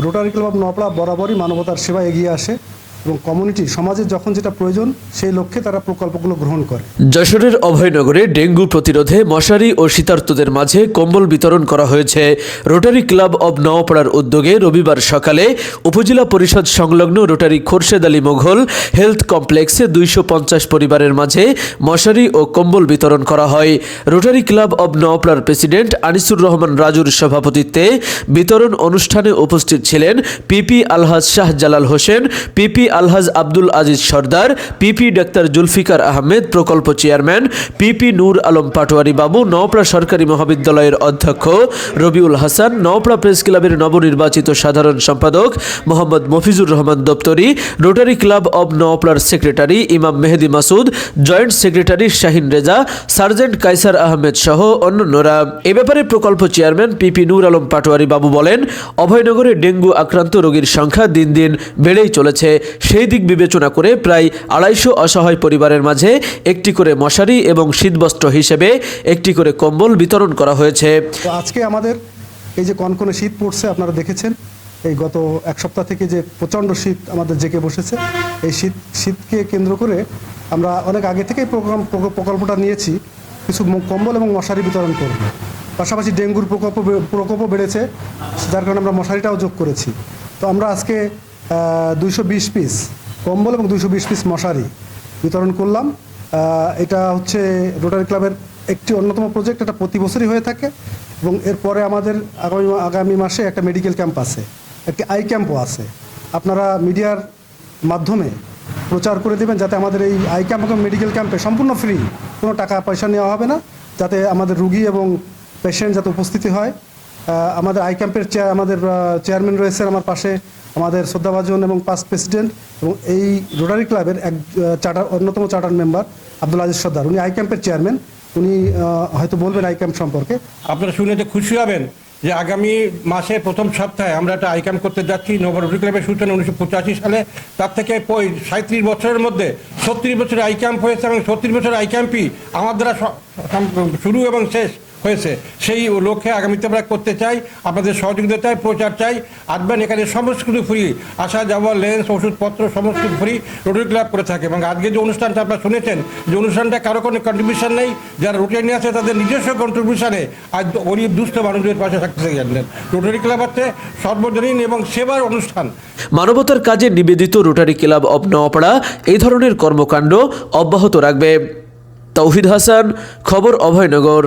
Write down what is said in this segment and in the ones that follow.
Rotary club of Naopara বরাবরই মানবতার সেবায় এগিয়ে আসে এবং কমিউনিটি সমাজের যখন যেটা প্রয়োজন সেই লক্ষ্যে তারা প্রকল্পগুলো গ্রহণ করে। যশোরের অভয়নগরে ডেঙ্গু প্রতিরোধে মশারি ও শীতার্তদের মাঝে কম্বল বিতরণ করা হয়েছে। রোটারি ক্লাব অব নওপাড়ার উদ্যোগে রবিবার সকালে উপজেলা পরিষদ সংলগ্ন রোটারি খোরশেদ আলী মোঘল হেলথ কমপ্লেক্সে 250 পরিবারের মাঝে মশারি ও কম্বল বিতরণ করা হয়। রোটারি ক্লাব অব নওপাড়ার প্রেসিডেন্ট আনিসুর রহমান রাজুর সভাপতিত্বে বিতরণ অনুষ্ঠানে উপস্থিত ছিলেন PP Alhaj Shahjalal Hossain, PP Alhaj Abdul Aziz Sardar, PP ডাক্তার জুলফিকার আহমেদ প্রকল্প চেয়ারম্যান, পিপি নূর আলম পাটোয়ারি বাবু, নওপাড়া সরকারি মহাবিদ্যালয়ের অধ্যক্ষ রবিউল হাসান, নওপাড়া প্রেস ক্লাবের নবনির্বাচিত সাধারণ সম্পাদক মোহাম্মদ মফিজুর রহমান দপ্তরি, রোটারি ক্লাব অব নওপাড়ার secretary Imam Mehedi Masud, joint secretary Shahin Reza, sergeant Kaiser Ahmed সহ অন্যান্যরা। এ ব্যাপারে প্রকল্প চেয়ারম্যান পিপি নূর আলম পাটোয়ারি বাবু বলেন, অভয়নগরে ডেঙ্গু আক্রান্ত রোগীর সংখ্যা দিন দিন বেড়েই চলেছে। সেই দিক বিবেচনা করে প্রায় 250 অসহায় পরিবারের মাঝে একটি করে মশারি এবং শীতবস্ত্র হিসেবে একটি করে কম্বল বিতরণ করা হয়েছে। তো আজকে আমাদের এই যে কনকনে শীত পড়ছে, আপনারা দেখেছেন এই গত এক সপ্তাহ থেকে যে প্রচণ্ড শীত আমাদের জেঁকে বসেছে, এই শীতকে কেন্দ্র করে আমরা অনেক আগে থেকেই প্রকল্পটা নিয়েছি, কিছু কম্বল এবং মশারি বিতরণ করব। পাশাপাশি ডেঙ্গুর প্রকোপও বেড়েছে, যার কারণে আমরা মশারিটাও যোগ করেছি। তো আমরা আজকে 220 পিস কম্বল এবং 220 পিস মশারি বিতরণ করলাম। এটা হচ্ছে রোটারি ক্লাবের একটি অন্যতম প্রজেক্ট, এটা প্রতি বছরই হয়ে থাকে এবং এরপরে আমাদের আগামী মাসে একটা মেডিকেল ক্যাম্প আছে, একটি আই ক্যাম্পও আছে। আপনারা মিডিয়ার মাধ্যমে প্রচার করে দেবেন যাতে আমাদের এই আই ক্যাম্প এবং মেডিকেল ক্যাম্পে সম্পূর্ণ ফ্রি, কোনো টাকা পয়সা নেওয়া হবে না, যাতে আমাদের রুগী এবং পেশেন্ট যাতে উপস্থিতি হয়। আমাদের আই ক্যাম্পের আমাদের চেয়ারম্যান রয়েছেন আমার পাশে, আমাদের শ্রদ্ধাভাজন এবং পাস্ট প্রেসিডেন্ট, এবং এই রোটারি ক্লাবের এক অন্যতম চার্টার মেম্বার আব্দুল আজিজ সর্দার, উনি আই ক্যাম্পের চেয়ারম্যান। উনি হয়তো বলবেন আই ক্যাম্প সম্পর্কে। আপনারা শুনে যে খুশি হবেন যে আগামী মাসে প্রথম সপ্তাহে আমরা একটা আই ক্যাম্প করতে যাচ্ছি। রোটারি ক্লাবের সূচনা 1985 সালে, তার থেকে 37 বছরের মধ্যে 36 বছরের আই ক্যাম্প হয়েছে এবং 36 বছরের আই ক্যাম্পই আমার দ্বারা শুরু এবং শেষ হয়েছে। সেই লক্ষ্যে আগামীতে আমরা করতে চাই, আপনাদের সহযোগিতা চাই, প্রচার চাই। আসবেন, এখানে সমস্ত কিছু ফ্রি, আসা যাওয়া, লেন্স, ওষুধপত্র সমস্ত ফ্রি রোটারি ক্লাব করে থাকে। এবং আজকে যে অনুষ্ঠানটা আপনারা শুনেছেন, যে অনুষ্ঠানটা কারো কোনো কন্ট্রিবিউশন নেই, যারা রোটারি আছে তাদের নিজস্ব কন্ট্রিবিউশনে আজ গরিব দুস্থ মানুষদের পাশে থাকতে জানলেন। রোটারি ক্লাব হচ্ছে সর্বজনীন এবং সেবার অনুষ্ঠান। মানবতার কাজে নিবেদিত রোটারি ক্লাব অব নওপাড়া এই ধরনের কর্মকাণ্ড অব্যাহত রাখবে। তৌহিদ হাসান, খবর অভয়নগর।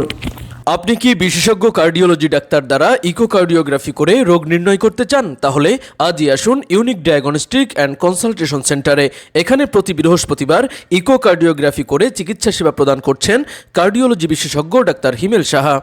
আপনি কি বিশেষজ্ঞ কার্ডিওলজি ডাক্তার দ্বারা ইকোকার্ডিওগ্রাফি করে রোগ নির্ণয় করতে চান? তাহলে আজই আসুন ইউনিক ডায়াগনস্টিক অ্যান্ড কনসালটেশন সেন্টারে। এখানে প্রতি বৃহস্পতিবার ইকোকার্ডিওগ্রাফি করে চিকিৎসা সেবা প্রদান করছেন কার্ডিওলজি বিশেষজ্ঞ ডাক্তার হিমেল সাহা।